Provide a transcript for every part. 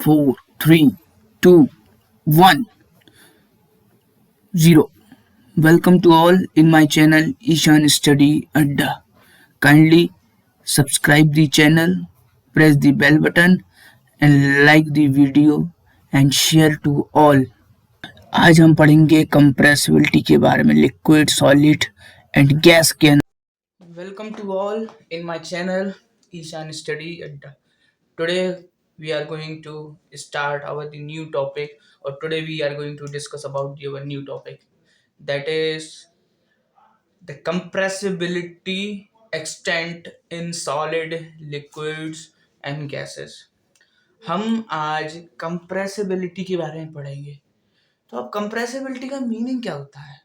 4, 3, 2, 1, 0. Welcome to all in my channel Ishan Study Adda. Kindly subscribe the channel, press the bell button and like the video and share to all. आज हम पढ़ेंगे compressibility के बारे में liquid solid and gas के अंदर। Welcome to all in my channel Ishan study adda. Today we are going to start our the new topic, or today we are going to discuss about your new topic, that is the compressibility extent in solid, liquids and gases. हम आज compressibility के बारे में पढ़ेंगे। तो अब compressibility का meaning क्या होता है,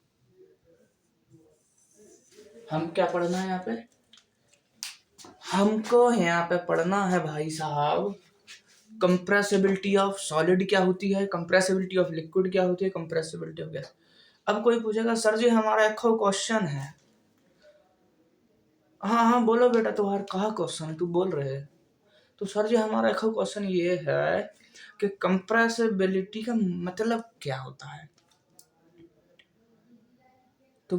हम क्या पढ़ना है यहाँ पे, हमको यहाँ पे पढ़ना है भाई साहब कंप्रेसिबिलिटी ऑफ सॉलिड क्या होती है, कंप्रेसिबिलिटी ऑफ लिक्विड क्या होती है, कंप्रेसिबिलिटी ऑफ गैस। अब कोई पूछेगा सर जी हमारा एक क्वेश्चन है। हाँ हाँ बोलो बेटा, तुम्हारा कहा क्वेश्चन है, तू बोल रहे है। तो सर जी हमारा एक क्वेश्चन ये है कि कंप्रेसिबिलिटी का मतलब क्या होता है। तो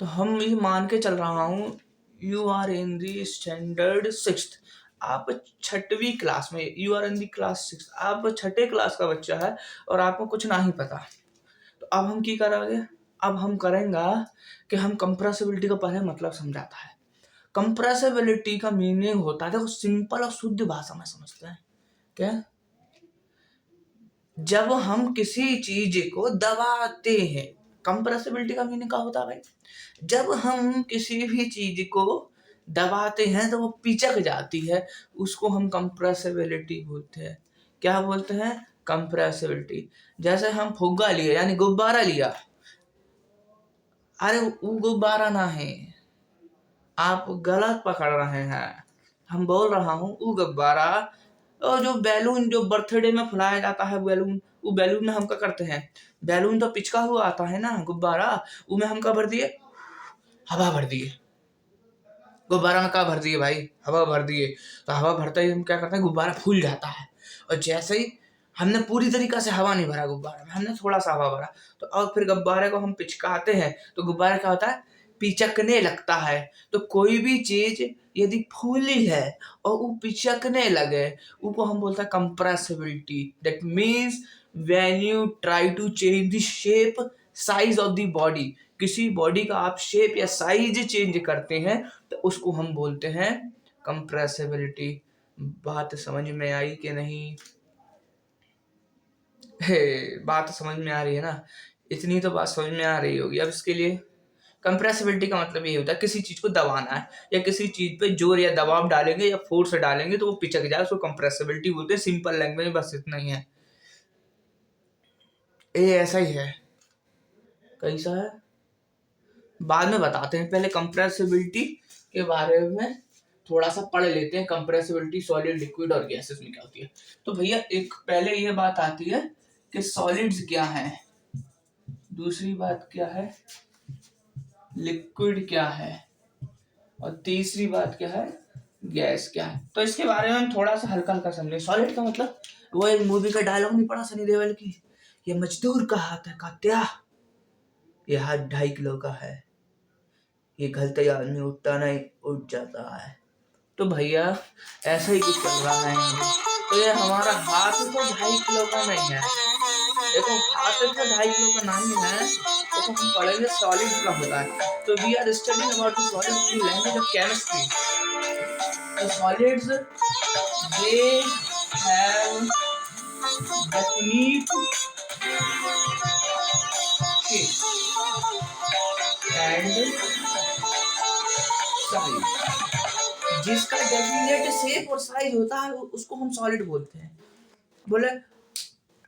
हम ये मान के चल रहा हूँ you are in the standard 6th, आप 6वीं क्लास में, you are in the class 6, आप 6ठे क्लास का बच्चा है और आपको कुछ नहीं पता। तो अब हम की करेंगे, अब हम करेंगे कि हम कंप्रेसिबिलिटी का पहले मतलब समझाता है। कंप्रेसिबिलिटी का मीनिंग होता है, देखो सिंपल और शुद्ध भाषा में समझते हैं क्या, जब हम किसी चीज को दबाते हैं। कंप्रेसिबिलिटी का मीनिंग क्या होता है भाई, जब हम किसी भी चीज को दबाते हैं तो वो पिचक जाती है, उसको हम कंप्रेसिबिलिटी बोलते हैं। क्या बोलते हैं, कंप्रेसिबिलिटी। जैसे हम फुग्गा लिए यानी गुब्बारा लिया, अरे वो गुब्बारा ना है, आप गलत पकड़ रहे हैं। हम बोल रहा हूँ वो गुब्बारा, और जो बैलून जो बर्थडे में फुलाया जाता है बैलून, वो बैलून में हम क्या करते हैं, बैलून तो पिचका हुआ आता है ना गुब्बारा, वो में हम क्या भर दिए, हवा भर दिए। गुब्बारा में क्या भर दिए भाई, हवा भर दिए। तो हवा भरते ही हम क्या करते हैं, गुब्बारा फूल जाता है। और जैसे ही हमने पूरी तरीका से हवा नहीं भरा गुब्बारे में, हमने थोड़ा सा हवा भरा, तो अब फिर गुब्बारे को हम पिचकाते हैं तो गुब्बारा क्या होता है, पिचकने लगता है। तो कोई भी चीज यदि फूली है और वो पिचकने लगे, उसको हम बोलते हैं compressibility. That means when you try to change the shape size of the body, किसी बॉडी का आप शेप या साइज चेंज करते हैं तो उसको हम बोलते हैं कंप्रेसिबिलिटी। बात समझ में आई कि नहीं, बात समझ में आ रही है ना, इतनी तो बात समझ में आ रही होगी। अब इसके लिए कंप्रेसिबिलिटी का मतलब ये होता है किसी चीज को दबाना है, या किसी चीज पे जोर या दबाव डालेंगे या फोर्स डालेंगे तो वो पिचक जाए, उसको कंप्रेसिबिलिटी बोलते हैं। सिंपल लैंग्वेज बस इतना ही है, ये ऐसा ही है। कैसा है बाद में बताते हैं, पहले कंप्रेसिबिलिटी के बारे में थोड़ा सा पढ़ लेते हैं। कंप्रेसिबिलिटी सॉलिड, लिक्विड और गैसेस में क्या होती है। तो भैया एक पहले ये बात आती है कि सॉलिड्स क्या है, दूसरी बात क्या है लिक्विड क्या है, और तीसरी बात क्या है गैस क्या है। तो इसके बारे में हम थोड़ा सा हल्का हल्का समझे। सॉलिड का मतलब, वो एक मूवी का डायलॉग नहीं पड़ा सनी देओल की, ये मजदूर का हाथ है कात्या, ये हाथ 2.5 किलो का है, ये घलते ही आदमी उठता नहीं उठ जाता है। तो भैया ऐसा ही कुछ चल रहा है यहाँ। तो ये हमारा हाथ तो 2.5 किलो का नहीं है, देखो हाथ तो 2.5 किलो का नहीं है, तो हम पढ़ेंगे सॉलिड का होता है। तो we are studying about the solid in language of chemistry. The solids, they have definite shape and size। जिसका डेफिनेट शेप और साइज होता है उसको हम सॉलिड बोलते हैं। बोले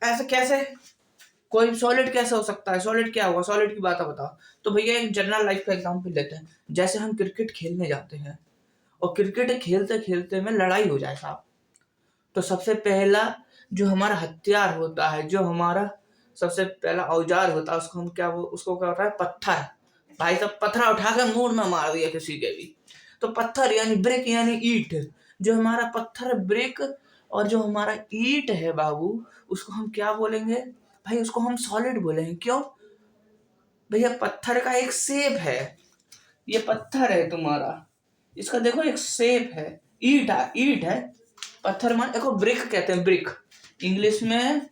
ऐसे कैसे, कोई सॉलिड कैसे हो सकता है, सॉलिड क्या होगा, सॉलिड की बात बताओ। तो भैया एक जनरल लाइफ का एग्जांपल लेते हैं। जैसे हम क्रिकेट खेलने जाते हैं और क्रिकेट खेलते खेलते में लड़ाई हो जाए साहब, तो सबसे पहला जो हमारा हथियार होता है, जो हमारा सबसे पहला औजार होता है, उसको हम क्या, वो उसको क्या होता है, पत्थर। भाई साहब पत्थर उठा के मुंह में मार दिया किसी के भी, तो पत्थर यानी ब्रिक यानी ईंट, जो हमारा पत्थर ब्रिक और जो हमारा ईट है बाबू, उसको हम क्या बोलेंगे भाई? उसको हम सॉलिड बोलेंगे। क्यों भैया? पत्थर का एक शेप है, ये पत्थर है तुम्हारा, इसका देखो एक शेप है, ईट है। पत्थर मान देखो, ब्रिक कहते हैं, ब्रिक इंग्लिश में।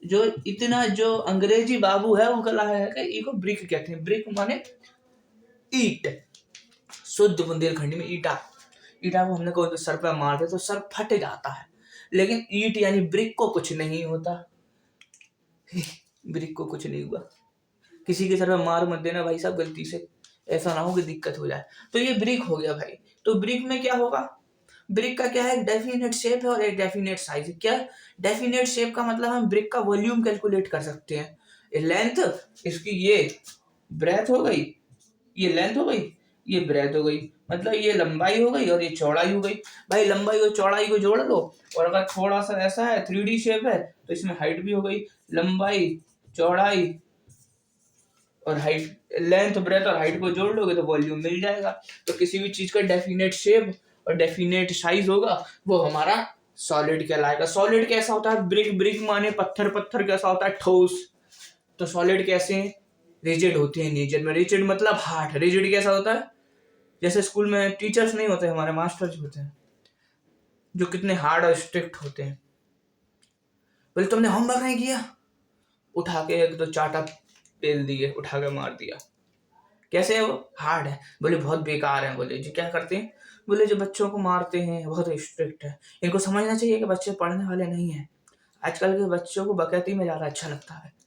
जो इतना जो अंग्रेजी बाबू है वो कला है कि इसको ब्रिक कहते हैं। ब्रिक माने ईट, शुद्ध बुंदेलखंडी में ईटा। ईटा को हमने कोई सर पे मार दे तो सर फट जाता है, लेकिन ईट यानी ब्रिक को कुछ नहीं होता। ब्रिक को कुछ नहीं हुआ। किसी के सर पे मार मत देना भाई साहब गलती से, ऐसा ना हो कि दिक्कत हो जाए। तो ये ब्रिक हो गया भाई। तो ब्रिक में क्या होगा? ब्रिक का क्या है? एक डेफिनेट शेप है और एक डेफिनेट साइज है। क्या डेफिनेट शेप का मतलब? हम ब्रिक का वॉल्यूम कैलकुलेट कर सकते हैं। लेंथ इसकी, ये ब्रेथ हो गई, ये लेंथ हो गई, ये ब्रेथ हो गई, मतलब ये लंबाई हो गई और ये चौड़ाई हो गई। भाई लंबाई और चौड़ाई को जोड़ लो, और अगर थोड़ा सा ऐसा है 3D शेप है तो इसमें हाइट भी हो गई। लंबाई, चौड़ाई और हाइट, लेंथ, ब्रेथ और हाइट को जोड़ लोगे तो वॉल्यूम मिल जाएगा। तो किसी भी चीज का डेफिनेट शेप और डेफिनेट साइज होगा वो हमारा सॉलिड कहलाएगा। सॉलिड कैसा होता है? ब्रिक, ब्रिक माने पत्थर, पत्थर कैसा होता है? ठोस। तो सॉलिड कैसे हैं? रिजिड होते हैं नेचर में। रिजिड मतलब हार्ड। रिजिड कैसा होता है? जैसे स्कूल में टीचर्स नहीं होते, हमारे मास्टर्स होते हैं, जो कितने हार्ड और स्ट्रिक्ट होते हैं। बोले तुमने होमवर्क नहीं किया, उठा के एक तो चाटा पेल दिए, उठा के मार दिया। कैसे है वो? हार्ड है। बोले बहुत बेकार है। बोले जी क्या करते हैं? बोले जो बच्चों को मारते हैं बहुत स्ट्रिक्ट है। इनको समझना चाहिए कि बच्चे पढ़ने वाले नहीं है। आजकल के बच्चों को बकैती में ज्यादा अच्छा लगता है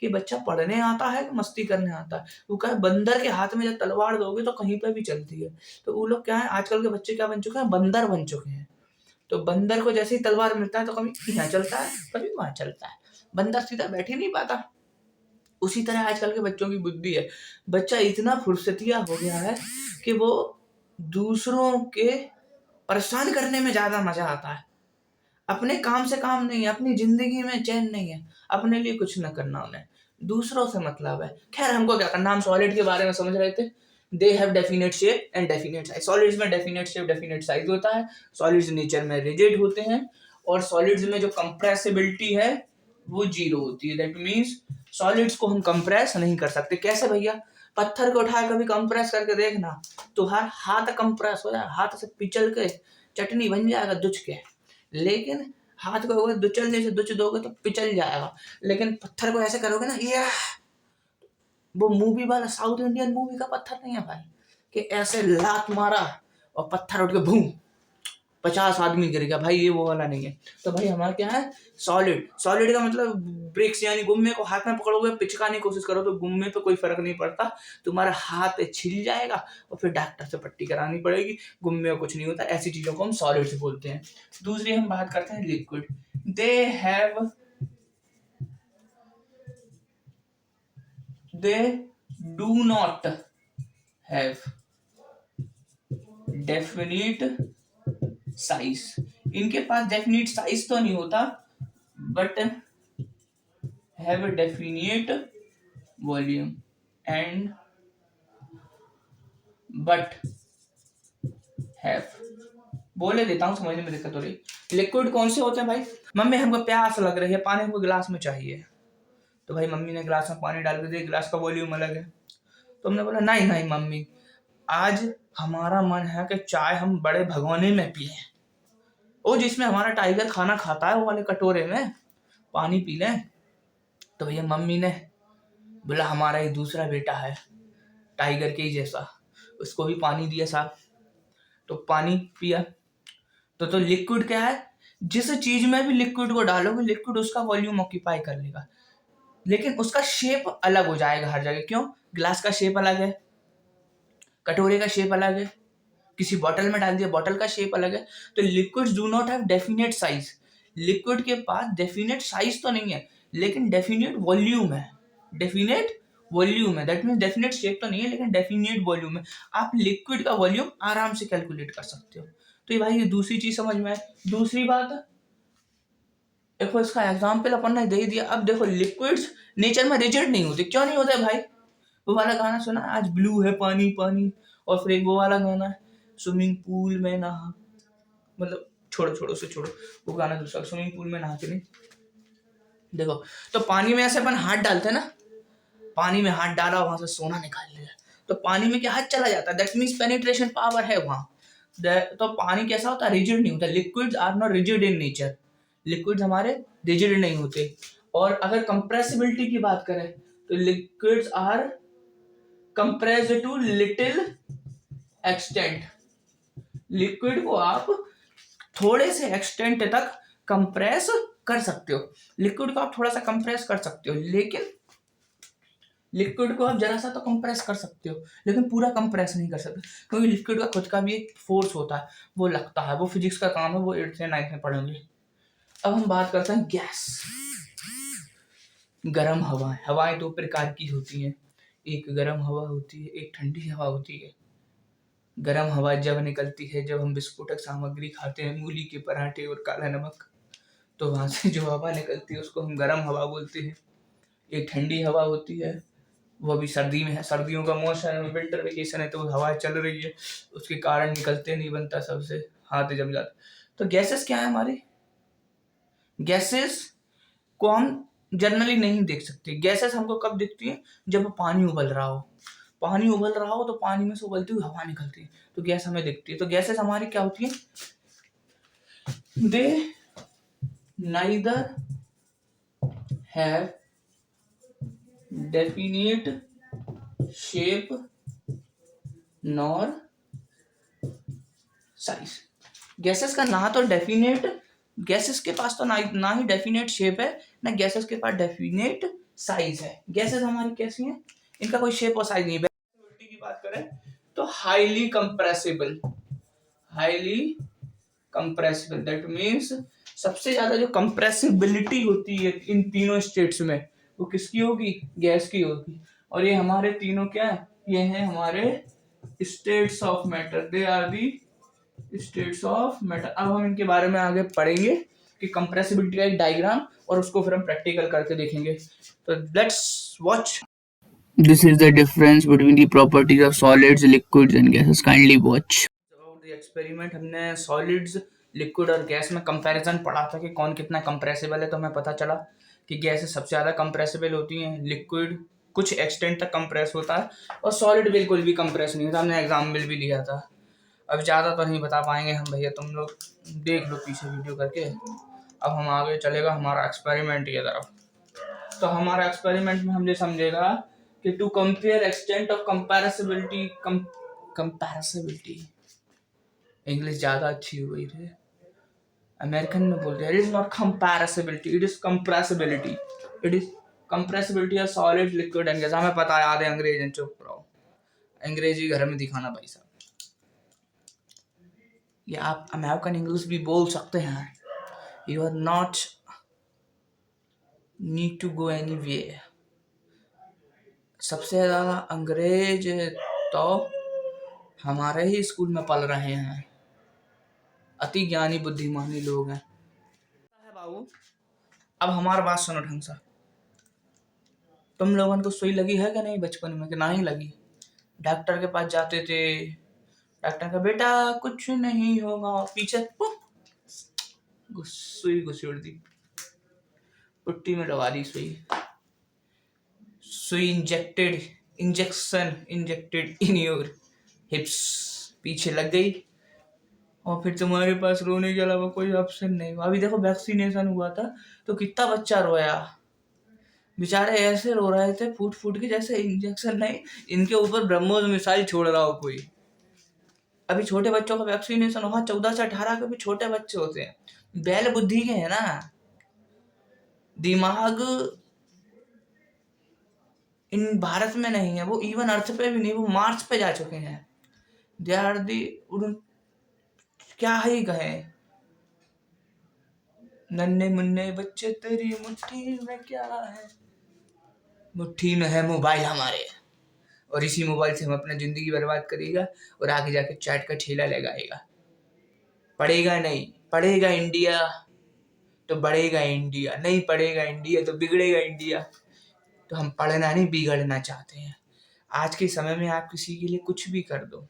कि बच्चा पढ़ने आता है कि मस्ती करने आता है। वो कहे बंदर के हाथ में जब तलवार दोगे तो कहीं पर भी चलती है। तो वो लोग क्या है, आजकल के बच्चे क्या बन चुके हैं? बंदर बन चुके हैं। तो बंदर को जैसे ही तलवार मिलता है तो कभी यहाँ चलता है, कभी वहां चलता है। बंदर सीधा बैठ ही नहीं पाता। उसी तरह आजकल के बच्चों की बुद्धि है। बच्चा इतना फुर्सतिया हो गया है कि वो दूसरों के परेशान करने में ज्यादा मजा आता है। अपने काम से काम नहीं है, अपनी जिंदगी में चैन नहीं है, अपने लिए कुछ न करना उन्हें, दूसरों से मतलब है। खैर हमको क्या करना, हम सॉलिड के बारे में समझ रहे थे। They have definite shape and definite size. Solids में डेफिनेट शेप, डेफिनेट साइज होता है। सॉलिड्स नेचर में रिजिड होते हैं, और सॉलिड्स में जो कंप्रेसिबिलिटी है वो जीरो होती है। दैट मीन्स सॉलिड्स को हम कंप्रेस नहीं कर सकते। कैसे भैया? पत्थर को उठा कभी कंप्रेस करके देखना, तो हर हाथ कंप्रेस हो जाए, हाथ से पिचल के चटनी बन जाएगा दुच के। लेकिन हाथ को अगर दुचल जैसे दुच दोगे तो पिचल जाएगा। लेकिन पत्थर को ऐसे करोगे ना, ये वो मूवी वाला साउथ इंडियन मूवी का पत्थर नहीं है भाई, कि ऐसे लात मारा और पत्थर उठ के भूम 50 आदमी गिर गया। भाई ये वो वाला नहीं है। तो भाई हमारा क्या है? सॉलिड। सॉलिड का मतलब ब्रिक्स, यानी गुम्मे को हाथ में पकड़ोगे, पिचकाने की कोशिश करो तो गुम्मे पे कोई फर्क नहीं पड़ता, तुम्हारा हाथ छिल जाएगा और फिर डॉक्टर से पट्टी करानी पड़ेगी। गुम्मे को कुछ नहीं होता। ऐसी चीजों को हम सॉलिड्स बोलते हैं। दूसरी हम बात करते हैं liquid. They do not have definite size. इनके पास डेफिनिट साइज तो नहीं होता, but have a definite volume and but have। बोले देता हूँ, समझने में दिक्कत हो रही। लिक्विड कौन से होते हैं भाई? मम्मी हमको प्यास लग रही है, पानी हमको गिलास में चाहिए। तो भाई मम्मी ने गिलास में पानी डाल के दिया, गिलास का वॉल्यूम अलग है। तो हमने बोला नहीं नहीं मम्मी, आज हमारा मन है कि चाय हम बड़े भगोने में पिए, वो जिसमें हमारा टाइगर खाना खाता है वो वाले कटोरे में पानी पी लें। तो भैया मम्मी ने बोला हमारा एक दूसरा बेटा है टाइगर के ही जैसा, उसको भी पानी दिया साहब, तो पानी पिया। तो लिक्विड क्या है? जिस चीज में भी लिक्विड को डालोगे, लिक्विड उसका वॉल्यूम ऑक्यूपाई कर लेगा, लेकिन उसका शेप अलग हो जाएगा हर जगह। क्यों? ग्लास का शेप अलग है, कटोरे का शेप अलग है, किसी बॉटल में डाल दिया बॉटल का शेप अलग है। तो liquids do not have definite size. Liquid के पास डेफिनेट साइज तो नहीं है, लेकिन डेफिनेट वॉल्यूम है। डेफिनेट वॉल्यूम है, दैट मीन्स डेफिनेट शेप तो नहीं है लेकिन डेफिनेट वॉल्यूम है। आप लिक्विड का वॉल्यूम आराम से कैलकुलेट कर सकते हो। तो ये भाई ये दूसरी चीज समझ में आए। दूसरी बात, देखो इसका एग्जाम्पल अपन ने दे दिया। अब देखो लिक्विड्स नेचर में रिजिड नहीं होते। क्यों नहीं होते भाई? वो वाला गाना सुना, आज ब्लू है पानी पानी, और फिर एक वो वाला गाना है, स्विमिंग पूल में नहा, मतलब छोड़ो छोड़ो उसे छोड़ो, वो गाना दूसरा। स्विमिंग पूल में नहाते नहीं, देखो तो पानी में ऐसे अपन हाथ डालते हैं ना, पानी में हाथ डाला वहां से सोना निकाल लिया, तो पानी में क्या हाथ चला जाता है, दैट मीन्स पेनिट्रेशन पावर है वहां। तो पानी कैसा होता है, रिजिड नहीं होता, liquids are not rigid in nature, liquids हमारे रिजिड नहीं होते। और अगर कंप्रेसिबिलिटी की बात करें तो liquids are compressed to little extent, liquid को आप थोड़े से एक्सटेंट तक कंप्रेस कर सकते हो, लिक्विड को आप थोड़ा सा कंप्रेस कर सकते हो, लेकिन लिक्विड को आप जरा सा तो कंप्रेस कर सकते हो, लेकिन पूरा कंप्रेस नहीं कर सकते, क्योंकि लिक्विड का खुद का भी एक फोर्स होता है, वो लगता है, वो फिजिक्स का काम है, वो 8th से 9th में पढ़ेंगे। अब हम बात करते हैं गैस, गर्म हवाएं। हवाएं दो प्रकार की होती हैं, एक गर्म हवा होती है, एक ठंडी हवा होती है। गर्म हवा जब निकलती है जब हम विस्फोटक सामग्री खाते हैं, मूली के पराठे और काला नमक, तो वहां से जो हवा निकलती है उसको हम गर्म हवा बोलते हैं। एक ठंडी हवा होती है, वो अभी सर्दी में है, सर्दियों का मौसम है, विंटर वेकेशन है, तो हवा चल रही है, उसके कारण निकलते नहीं बनता, सबसे हाथ जम जाता। तो गैसेस क्या है हमारी, गैसेस को हम जनरली नहीं देख सकते, गैसेस हमको कब दिखती है, जब पानी उबल रहा हो, पानी उबल रहा हो तो पानी में से उबलती हुई हवा निकलती है, तो गैस हमें दिखती है। तो गैसेस हमारी क्या होती है, they neither have definite shape nor size. Gases का ना तो डेफिनेट, गैसेस के पास तो ना ही डेफिनेट शेप है, ना गैसेस के पास डेफिनेट साइज है। गैसेस हमारी कैसी हैं, इनका कोई शेप और साइज नहीं है। की बात करें तो highly compressible, highly compressible that means सबसे ज्यादा जो कंप्रेसिबिलिटी होती है इन तीनों स्टेट्स में, वो किसकी होगी, गैस की होगी। और ये हमारे तीनों क्या है, ये हैं हमारे states of matter, they are the states of matter. अब हम इनके बारे में आगे पढ़ेंगे कि कंप्रेसिबिलिटी का एक डायग्राम, और उसको फिर हम प्रैक्टिकल करके देखेंगे। तो let's watch. This is the difference between the properties of solids, liquids and gases. Kindly watch. About the experiment, हमने solids, liquid और गैस में कंपैरिजन पढ़ा था कि कौन कितना कंप्रेसिबल है, तो हमें पता चला कि गैसेस सबसे ज़्यादा कंप्रेसिबल होती हैं, लिक्विड कुछ एक्सटेंट तक कंप्रेस होता है, और सॉलिड बिल्कुल भी कंप्रेस नहीं होता। हमने एग्जाम्पल भी लिया था, अब ज़्यादा तो नहीं बता पाएंगे हम भैया, तुम लोग देख लो पीछे वीडियो करके। अब हम आगे चलेगा हमारा एक्सपेरिमेंट की तरफ। तो हमारा एक्सपेरिमेंट में हम ये समझेगा कि to compare extent of compressibility, compressibility English ज़्यादा अच्छी हो गई थी, अमेरिकन में बोलते हैं, it is not compressibility, it is compressibility, it is compressibility of solid, liquid and gas. हमें पता है, आधे अंग्रेजी, चुप रहो, अंग्रेजी घर में दिखाना भाई साहब, ये आप अमेरिकन इंग्लिश भी बोल सकते हैं, you are not need to go anywhere. सबसे ज़्यादा अंग्रेज तो हमारे ही स्कूल में पल रहे हैं, अति ज्ञानी बुद्धिमानी लोग हैं बाबू। अब हमारी बात सुनो ढंग से, तुम लोगों को सुई लगी है कि नहीं बचपन में, कि नहीं लगी, डॉक्टर के पास जाते थे, डॉक्टर का बेटा कुछ नहीं होगा, पीछे सुई घुसेड़ दी, पुट्टी में लगा दी सुई, सुई injection injected in your hips, पीछे लग गई, और फिर तुम्हारे पास रोने के अलावा कोई ऑप्शन नहीं हुआ। अभी देखो वैक्सीनेशन हुआ था तो कितना बच्चा रोया, बेचारे ऐसे रो रहे थे फूट फूट के, जैसे इंजेक्शन नहीं, इनके ऊपर ब्रह्मोस मिसाइल छोड़ रहा हो कोई। अभी छोटे बच्चों का वैक्सीनेशन हुआ, 14 से 18 के भी छोटे बच्चे होते हैं, बैल बुद्धि के है ना, दिमाग इन भारत में नहीं है, वो इवन अर्थ पे भी नहीं, वो मार्स पे जा चुके हैं, दे आर दी, क्या ही कहे, नन्हे मुन्ने बच्चे तेरी मुट्ठी में क्या है, मुट्ठी में है मोबाइल हमारे, और इसी मोबाइल से हम अपना जिंदगी बर्बाद करेगा, और आगे जाके चैट का ठेला लगाएगा। पढ़ेगा नहीं, पढ़ेगा इंडिया तो बढ़ेगा इंडिया, नहीं पढ़ेगा इंडिया तो बिगड़ेगा इंडिया। तो हम पढ़ना नहीं, बिगड़ना चाहते हैं। आज के समय में आप किसी के लिए कुछ भी कर दो,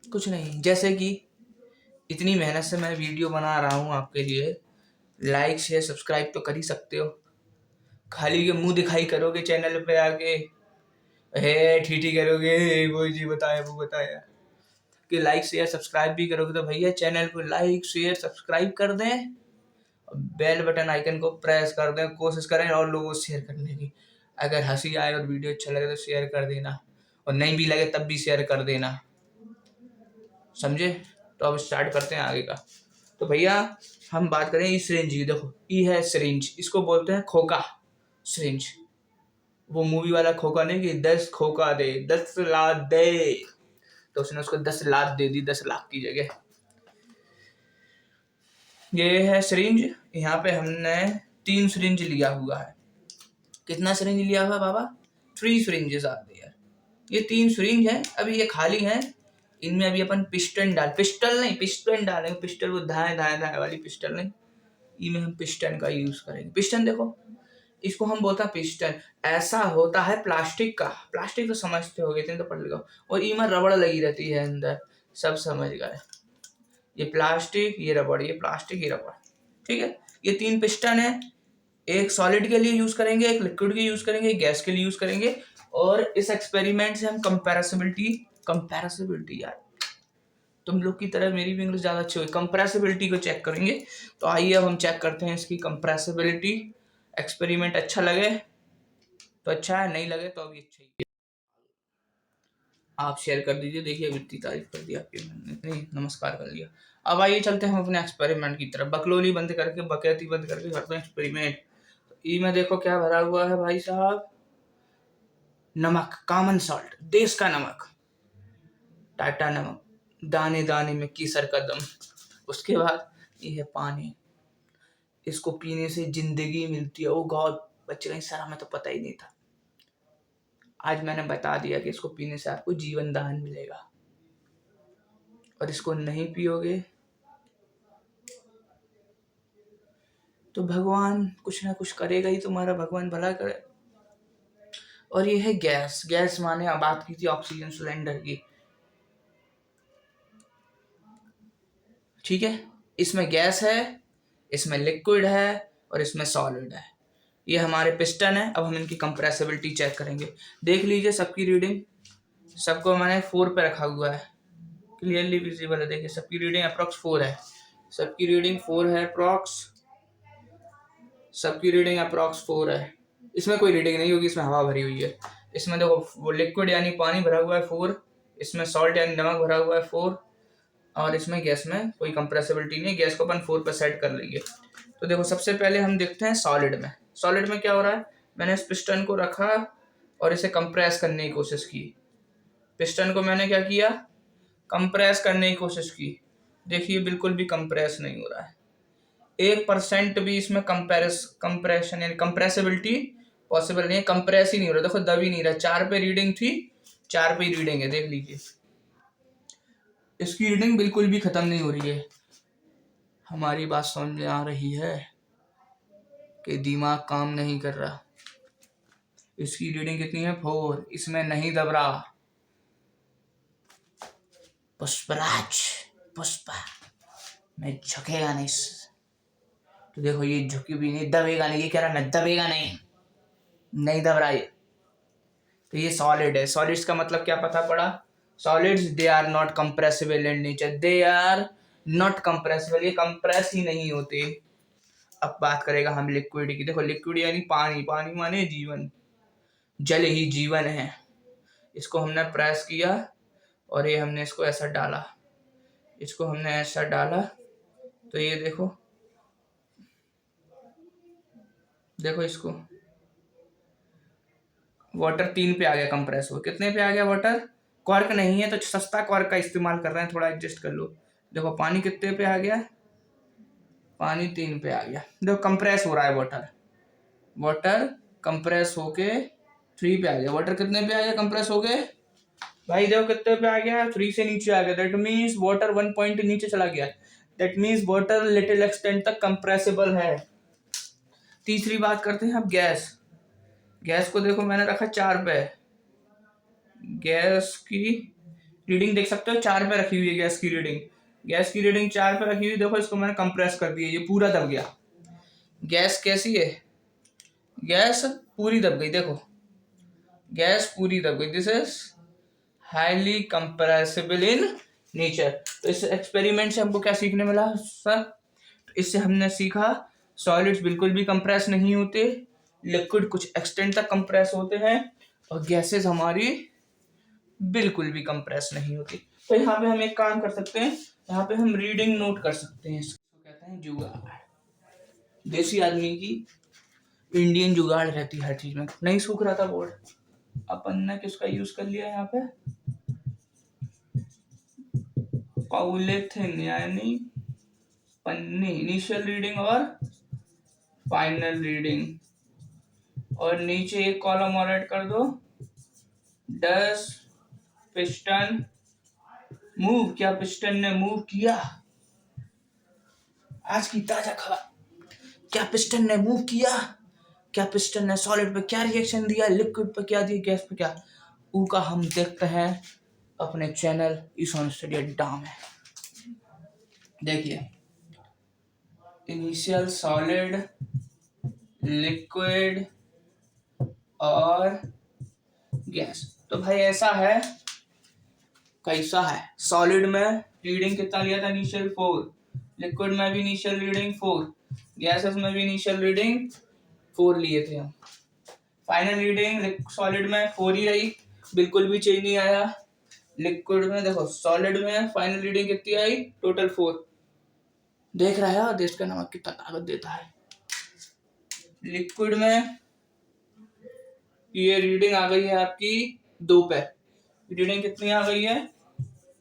कुछ नहीं, जैसे कि इतनी मेहनत से मैं वीडियो बना रहा हूँ आपके लिए, लाइक शेयर सब्सक्राइब तो कर ही सकते हो। खाली के मुंह दिखाई करोगे चैनल पे आके, हे ठीठी करोगे, वो जी बताया वो बताया, कि लाइक शेयर सब्सक्राइब भी करोगे तो भैया चैनल को लाइक शेयर सब्सक्राइब कर दें, बेल बटन आइकन को प्रेस कर दें, कोशिश करें और लोगों को शेयर करने की। अगर हंसी आए और वीडियो अच्छा लगे तो शेयर कर देना, और नहीं भी लगे तब भी शेयर कर देना, समझे। तो अब स्टार्ट करते हैं आगे का। तो भैया हम बात करें इस सिरिंज की। देखो ई है सिरिंज, इसको बोलते हैं खोखा सिरिंज। वो मूवी वाला खोखा नहीं कि 10 खोखा दे 10 लाख दे, तो उसने उसको 10 लाख दे दी 10 लाख की जगह। ये है सिरिंज, यहाँ पे हमने 3 सिरिंज लिया हुआ है। कितना सिरिंज लिया हुआ बाबा? 3 सिरिंजेस आते हैं। ये 3 सिरिंज है, अभी ये खाली है। इनमें अभी अपन पिस्टन डालेंगे। पिस्टल वो धाए धाए धाए वाली पिस्टल नहीं, इनमें हम पिस्टन का यूज करेंगे। पिस्टन देखो, इसको हम बोलते हैं पिस्टन। ऐसा होता है प्लास्टिक का, प्लास्टिक तो समझते होगे, इतने तो पढ़ लिखा, और इनमें रबड़ लगी रहती है अंदर, सब समझ गए। ये प्लास्टिक, ये रबड़, ये प्लास्टिक, ये रबड़, ठीक है। ये 3 पिस्टन है, एक सॉलिड के लिए यूज करेंगे, एक लिक्विड के यूज करेंगे, एक गैस के लिए यूज करेंगे। और इस एक्सपेरिमेंट से हम कंपैरेसिबिलिटी यार, तुम लोग की तरह मेरी भी इंग्लिश ज्यादा अच्छी हुई, कंप्रेसिबिलिटी को चेक करेंगे। तो आइए अब हम चेक करते हैं इसकी कंप्रेसिबिलिटी। एक्सपेरिमेंट अच्छा लगे तो अच्छा है, नहीं लगे तो अभी अच्छा ही है। आप शेयर कर दीजिए। देखिए इतनी तारीफ कर दी आपकी, मैंने इतनी नमस्कार कर लिया। अब आइए चलते हैं हम अपने एक्सपेरिमेंट की तरफ। बकलोली बंद करके, बकैती बंद करके करते हैं एक्सपेरिमेंट। ई में देखो क्या भरा हुआ है भाई साहब, नमक, कॉमन सॉल्ट, देश का नमक, टाटा नमक, दाने दाने में केसर का दम। उसके बाद ये है पानी, इसको पीने से जिंदगी मिलती है। ओ गॉड, बच्चे कहीं सर हमें तो पता ही नहीं था, आज मैंने बता दिया कि इसको पीने से आपको जीवन दान मिलेगा। और इसको नहीं पियोगे तो भगवान कुछ ना कुछ करेगा ही, तुम्हारा भगवान भला करे। और ये है गैस। गैस माने बात की थी ऑक्सीजन सिलेंडर की, ठीक है। इसमें गैस है, इसमें लिक्विड है और इसमें सॉलिड है। ये हमारे पिस्टन है। अब हम इनकी कंप्रेसिबिलिटी चेक करेंगे। देख लीजिए सबकी रीडिंग, सबको मैंने 4 पे रखा हुआ है, क्लियरली विजिबल है। देखिए सबकी रीडिंग अप्रॉक्स 4 है, सबकी रीडिंग 4 है अप्रॉक्स, सबकी रीडिंग अप्रॉक्स 4 है। इसमें कोई रीडिंग नहीं होगी, इसमें हवा भरी हुई है। इसमें देखो वो लिक्विड यानी पानी भरा हुआ है 4, इसमें सॉल्ट यानी नमक भरा हुआ है 4, और इसमें गैस में कोई कंप्रेसिबिलिटी नहीं। गैस को अपन 4 पर सेट कर लेंगे। तो देखो सबसे पहले हम देखते हैं सॉलिड में। सॉलिड में क्या हो रहा है, मैंने इस पिस्टन को रखा और इसे कंप्रेस करने की कोशिश की। पिस्टन को मैंने क्या किया, कंप्रेस करने की कोशिश की। देखिए बिल्कुल भी कंप्रेस नहीं हो रहा है, 1% भी इसमें कंप्रेशन यानी कंप्रेसिबिलिटी पॉसिबल नहीं है। कंप्रेस ही नहीं हो रहा, देखो दब ही नहीं रहा। 4 पे रीडिंग थी, 4 पे ही रीडिंग है, देख लीजिए। इसकी रीडिंग बिल्कुल भी खत्म नहीं हो रही है। हमारी बात समझ में आ रही है कि दिमाग काम नहीं कर रहा। इसकी रीडिंग कितनी है, 4, इसमें नहीं दब रहा। पुष्पराज, पुष्पा मैं झुकेगा नहीं। तो देखो ये झुकी भी नहीं, दबेगा नहीं, ये कह रहा मैं दबेगा नहीं, नहीं दब रहा ये। तो ये सॉलिड है। सॉलिड्स का मतलब क्या पता पड़ा, solids they are not compressible in nature, they are not compressible, ये कंप्रेस ही नहीं होते। अब बात करेगा हम लिक्विड की। देखो लिक्विड यानी पानी, पानी माने जीवन, जल ही जीवन है। इसको हमने प्रेस किया और ये हमने इसको ऐसा डाला, इसको हमने ऐसा डाला, तो ये देखो, देखो इसको, वाटर 3 पे आ गया कंप्रेस हो। कितने पे आ गया वाटर, कॉर्क नहीं है तो सस्ता कॉर्क का इस्तेमाल कर रहे हैं, थोड़ा एडजस्ट कर लो। देखो पानी कितने पे आ गया, पानी 3 पे आ गया। देखो कंप्रेस हो रहा है वाटर, वाटर कंप्रेस होके 3 पे आ गया। वाटर कितने पे आ गया कंप्रेस होके, भाई देखो कितने पे आ गया, 3 से नीचे आ गया। दैट मीन्स वाटर 1 पॉइंट नीचे चला गया। That means water little extent तक कंप्रेसिबल है। तीसरी बात करते हैं अब गैस। गैस को देखो मैंने रखा 4 पे, गैस की रीडिंग देख सकते हो 4 पे रखी हुई है गैस की रीडिंग। गैस की रीडिंग 4 पे रखी हुई, देखो इसको मैंने कंप्रेस कर दिया, ये पूरा दब गया। गैस कैसी है, गैस पूरी दब गई, देखो गैस पूरी दब गई। This is highly compressible in nature. तो इस एक्सपेरिमेंट से हमको क्या सीखने मिला सर? इससे हमने सीखा सॉलिड्स बिल्कुल भी कंप्रेस नहीं होते, लिक्विड कुछ एक्सटेंट तक कंप्रेस होते हैं, और गैसेस हमारी बिल्कुल भी कंप्रेस नहीं होती। तो यहाँ पे हम एक काम कर सकते हैं, यहाँ पे हम रीडिंग नोट कर सकते हैं। इसको कहते हैं जुगाड़। देसी आदमी की इंडियन जुगाड़ रहती है हर चीज में। नहीं सूख रहा था बोर्ड, अपन ने किसका यूज कर लिया यहाँ पे, पॉलीथिन यानी पन्नी। इनिशियल रीडिंग और फाइनल रीडिंग, और नीचे एक कॉलम और ऐड कर दो, डस पिस्टन मूव, क्या पिस्टन ने मूव किया? आज की ताजा खबर, क्या पिस्टन ने मूव किया? क्या पिस्टन ने सॉलिड पे क्या रिएक्शन दिया, लिक्विड पे क्या दिया, गैस पे क्या? ऊ का हम देखते हैं अपने चैनल ईसॉन स्टडी अड्डा में। देखिए, इनिशियल सॉलिड, लिक्विड और गैस। तो भाई ऐसा है, कैसा है, सॉलिड में रीडिंग कितना लिया था, इनिशियल 4, लिक्विड में भी इनिशियल रीडिंग 4, गैसेस में भी इनिशियल रीडिंग 4 लिए थे हम। फाइनल रीडिंग सॉलिड में 4 ही रही, बिल्कुल भी चेंज नहीं आया। लिक्विड में देखो, सॉलिड में फाइनल रीडिंग कितनी आई, टोटल 4। देख रहा है देश का नमक कितना ताकत देता है। लिक्विड में ये रीडिंग आ गई है आपकी 2 पे, रीडिंग कितनी आ गई है,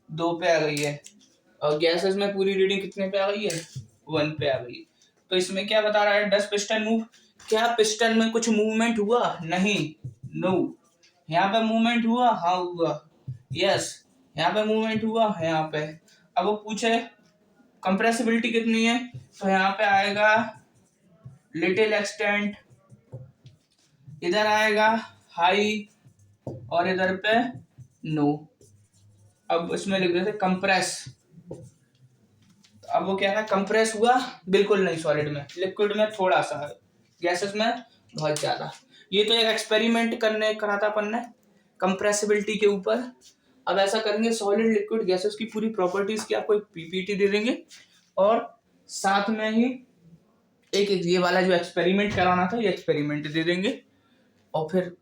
2 पे आ गई है। और गैसेस में पूरी रीडिंग कितने पे आ गई है, 1 पे आ गई। तो इसमें क्या बता रहा है, डस पिस्टन मूव। क्या पिस्टन में कुछ मूवमेंट हुआ? नहीं, नो। यहाँ पे मूवमेंट हुआ, हाँ हुआ, यस। यहाँ पे मूवमेंट हुआ, यहाँ पे। अब वो पूछे कंप्रेसिबिलिटी कितनी है, तो यहाँ पे आएगा लिटिल एक्सटेंट, इधर आएगा हाई, और इधर पे नो। अब इसमें लिख देते कंप्रेस। अब वो क्या है, कंप्रेस हुआ बिल्कुल नहीं सॉलिड में, लिक्विड में थोड़ा सा, गैसेस में बहुत ज्यादा। ये तो एक एक्सपेरिमेंट करा था अपन ने कंप्रेसिबिलिटी के ऊपर। अब ऐसा करेंगे, सॉलिड लिक्विड गैसेस की पूरी प्रॉपर्टीज की आपको एक पीपीटी दे देंगे, और साथ में ही एक ये वाला जो एक्सपेरिमेंट कराना था, ये एक्सपेरिमेंट दे देंगे, और फिर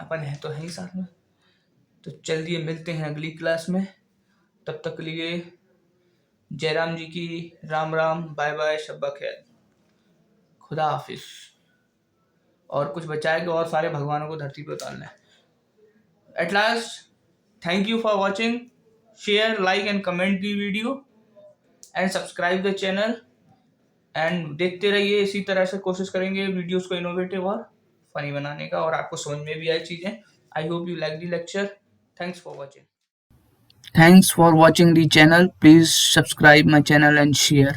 अपन है तो है ही साथ में। तो चलिए मिलते हैं अगली क्लास में, तब तक के लिए जयराम जी की राम राम, बाय बाय, शब्बा खैर, खुदा हाफिज। और कुछ बचाए कि और सारे भगवानों को धरती पर उतारना है। At last, thank you for watching, share, like and comment the video, and subscribe the channel, and देखते रहिए। इसी तरह से कोशिश करेंगे वीडियोस को इनोवेटिव और फनी बनाने का, और आपको समझ में भी आए चीजें। I hope you like the lecture. Thanks for watching. Thanks for watching the channel. Please subscribe my channel and share.